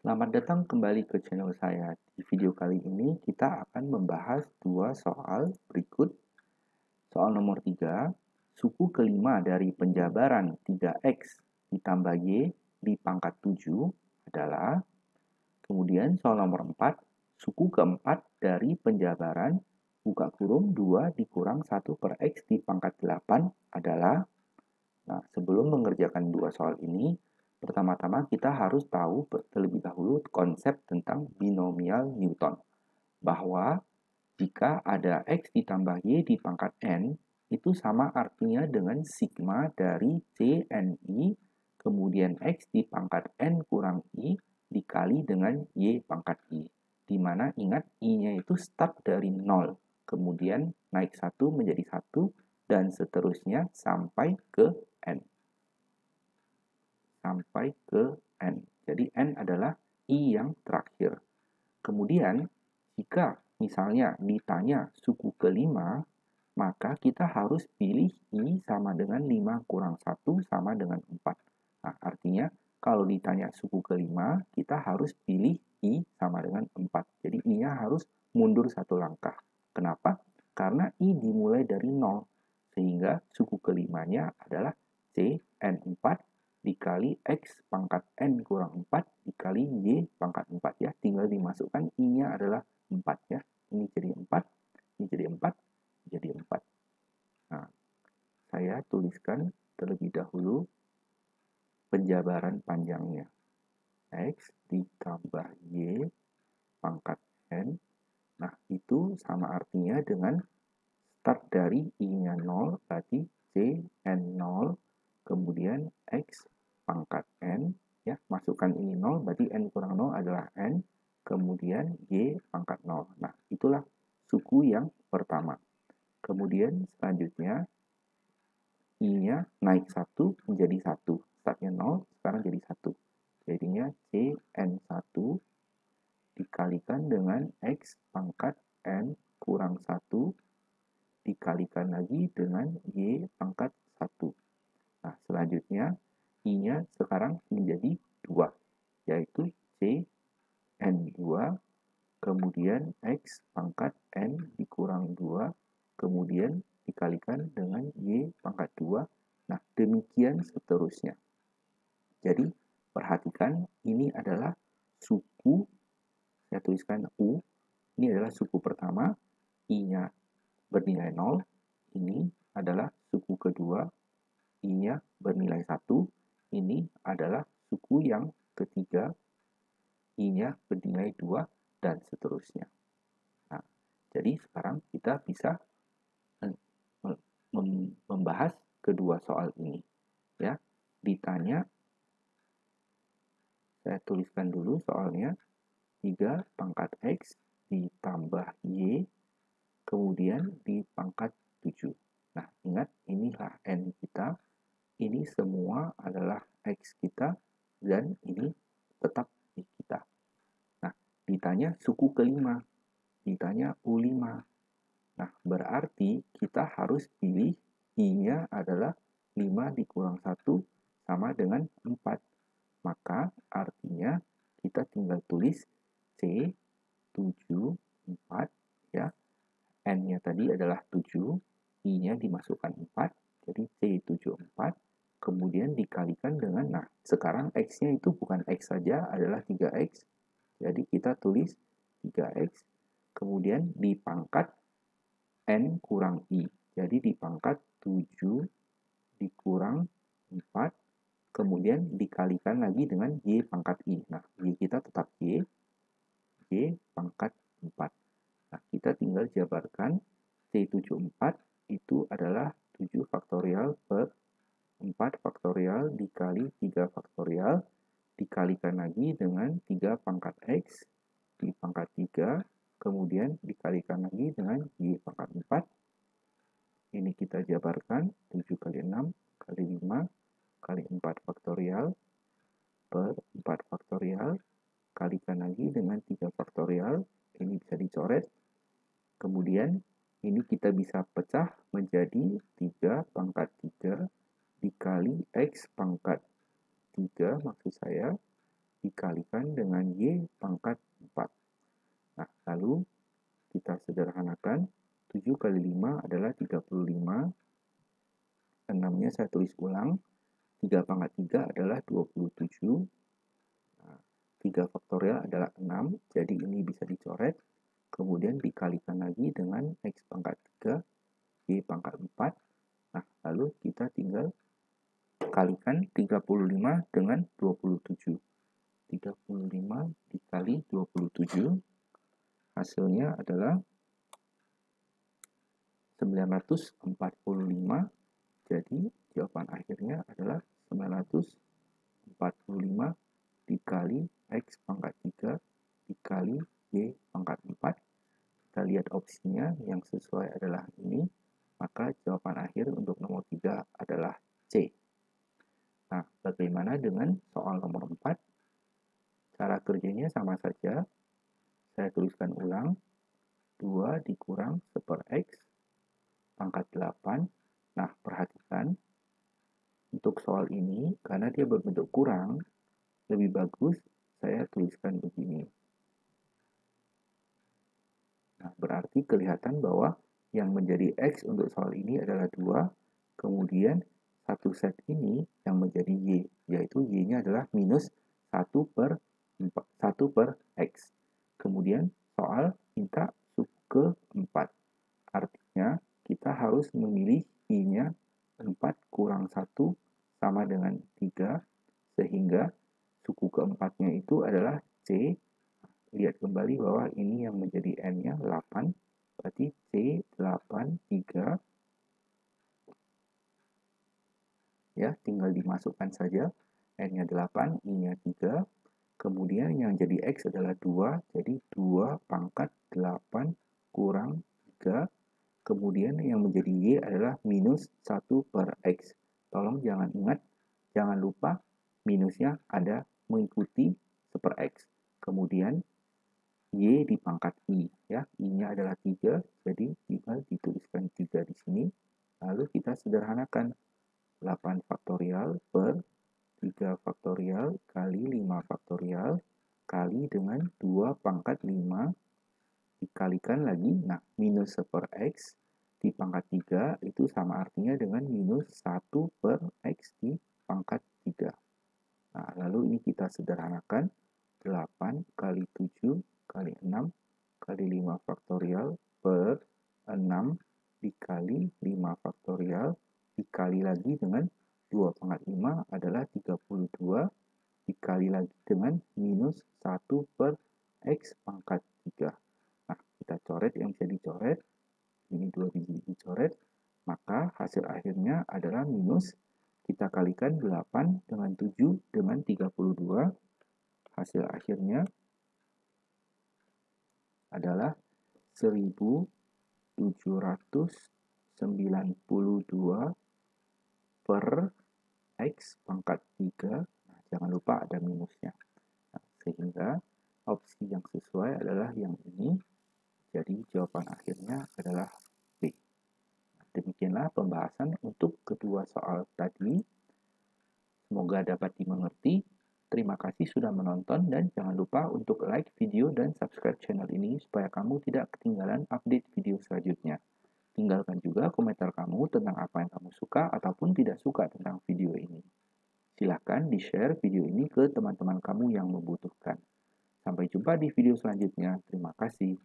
Selamat datang kembali ke channel saya. Di video kali ini kita akan membahas dua soal berikut. Soal nomor 3, suku kelima dari penjabaran 3x ditambah y di pangkat 7 adalah. Kemudian soal nomor 4, suku keempat dari penjabaran buka kurung 2 dikurang 1 per x di pangkat 8 adalah. Nah, sebelum mengerjakan dua soal ini, pertama-tama kita harus tahu terlebih dahulu konsep tentang binomial Newton. Bahwa jika ada x ditambah y di pangkat n, itu sama artinya dengan sigma dari c n i, kemudian x di pangkat n kurang i dikali dengan y pangkat i. Dimana ingat i-nya itu start dari 0, kemudian naik 1 menjadi 1, dan seterusnya sampai ke n. Sampai ke n. Jadi n adalah i yang terakhir. Kemudian, jika misalnya ditanya suku kelima, maka kita harus pilih i sama dengan 5 kurang 1 sama dengan 4. Nah, artinya kalau ditanya suku kelima, kita harus pilih i sama dengan 4. Jadi i-nya harus mundur satu langkah. Kenapa? Karena i dimulai dari 0, sehingga suku kelimanya adalah cn4 dikali x pangkat n kurang 4 dikali y pangkat 4 ya. Tinggal dimasukkan i-nya adalah 4 ya. Ini jadi 4, ini jadi 4, jadi 4. Nah, saya tuliskan terlebih dahulu penjabaran panjangnya. X ditambah y pangkat n. Nah, itu sama artinya dengan start dari i-nya 0, berarti cn0, kemudian x pangkat n, ya, masukkan ini 0, berarti n kurang 0 adalah n, kemudian y pangkat 0. Nah, itulah suku yang pertama. Kemudian selanjutnya, i-nya naik 1 menjadi 1. Startnya 0, sekarang jadi 1. Jadinya cn1 dikalikan dengan x pangkat n kurang 1 dikalikan lagi dengan y pangkat 1. Nah, selanjutnya i-nya sekarang menjadi 2, yaitu cn2, kemudian x pangkat n dikurang 2, kemudian dikalikan dengan y pangkat 2. Nah, demikian seterusnya. Jadi, perhatikan ini adalah suku, saya tuliskan U, ini adalah suku pertama, i-nya bernilai 0, ini adalah suku kedua, i-nya bernilai 1, ini adalah suku yang ketiga, i-nya bernilai 2, dan seterusnya. Nah, jadi sekarang kita bisa membahas kedua soal ini. Ya, ditanya, saya tuliskan dulu soalnya, 3 pangkat x ditambah y, kemudian di pangkat 7. Nah, ingat inilah n kita, ini semua adalah x kita, dan ini tetap y kita. Nah, ditanya suku kelima, ditanya U5. Nah, berarti kita harus pilih i-nya adalah 5 dikurang 1 sama dengan 4. Maka artinya kita tinggal tulis C7, 4 ya. N-nya tadi adalah 7, i-nya dimasukkan 4, jadi C74, kemudian dikalikan dengan, nah sekarang x-nya itu bukan x saja, adalah 3x, jadi kita tulis 3x, kemudian dipangkat n kurang i, jadi dipangkat 7 dikurang 4, kemudian dikalikan lagi dengan y pangkat i. Nah, y kita tetap y pangkat 4. Nah, kita tinggal jabarkan C74 itu adalah 7 faktorial per 4 faktorial dikali 3 faktorial dikalikan lagi dengan 3 pangkat x di pangkat 3, kemudian dikalikan lagi dengan y pangkat 4. Ini kita jabarkan 7 kali 6 kali 5 kali 4 faktorial per 4 faktorial kalikan lagi dengan 3 faktorial, ini bisa dicoret. Kemudian ini kita bisa pecah menjadi 3 pangkat 3 dikali x pangkat 3 maksud saya, dikalikan dengan Y pangkat 4. Nah, lalu kita sederhanakan. 7 kali 5 adalah 35. 6-nya saya tulis ulang. 3 pangkat 3 adalah 27. Nah, 3 faktorial adalah 6. Jadi ini bisa dicoret. Kemudian dikalikan lagi dengan X pangkat 3, Y pangkat 4. Nah, lalu kita tinggal kalikan 35 dengan 27. 35 dikali 27. Hasilnya adalah 945. Jadi jawaban akhirnya adalah 945 dikali X pangkat 3 dikali Y pangkat 4. Kita lihat opsinya, yang sesuai adalah ini. Maka jawaban akhir untuk nomor 3 adalah C. Nah, bagaimana dengan soal nomor 4? Cara kerjanya sama saja. Saya tuliskan ulang. 2 dikurang 1/X pangkat 8. Nah, perhatikan. Untuk soal ini, karena dia berbentuk kurang, lebih bagus saya tuliskan begini. Nah, berarti kelihatan bahwa yang menjadi X untuk soal ini adalah 2. Kemudian satu set ini yang menjadi Y, yaitu Y-nya adalah minus 1/X. Kemudian soal minta suku ke 4. Artinya kita harus memilih I-nya 4 kurang 1 sama dengan 3, sehingga suku keempatnya itu adalah C. Lihat kembali bahwa ini yang menjadi N-nya 8, berarti C83. Ya, tinggal dimasukkan saja. N-nya 8, I-nya 3. Kemudian yang jadi X adalah 2, jadi 2 pangkat 8 kurang 3. Kemudian yang menjadi Y adalah minus 1/X. Tolong jangan lupa minusnya ada mengikuti 1/X. Kemudian Y di pangkat I, ya. I-nya adalah 3, jadi tinggal dituliskan 3 di sini. Lalu kita sederhanakan. 8 faktorial per 3 faktorial kali 5 faktorial kali dengan 2 pangkat 5 dikalikan lagi. Nah, minus 1/X di pangkat 3 itu sama artinya dengan minus 1/X di pangkat 3. Nah, lalu ini kita sederhanakan. 8 kali 7 kali 6 kali 5 faktorial per 6 dikali 5 faktorial dikali lagi dengan 2 pangkat 5 adalah 32 dikali lagi dengan minus 1/X pangkat 3. Nah, kita coret yang bisa dicoret. Ini 2 biji dicoret. Maka hasil akhirnya adalah minus. Kita kalikan 8 dengan 7 dengan 32. Hasil akhirnya adalah 1792 per X pangkat 3. Nah, jangan lupa ada minusnya. Nah, sehingga opsi yang sesuai adalah yang ini. Jadi jawaban akhirnya adalah B. Nah, demikianlah pembahasan untuk kedua soal tadi. Semoga dapat dimengerti. Terima kasih sudah menonton dan jangan lupa untuk like video dan subscribe channel ini supaya kamu tidak ketinggalan update video selanjutnya. Tinggalkan juga komentar kamu tentang apa yang kamu suka ataupun tidak suka tentang video ini. Silahkan di-share video ini ke teman-teman kamu yang membutuhkan. Sampai jumpa di video selanjutnya. Terima kasih.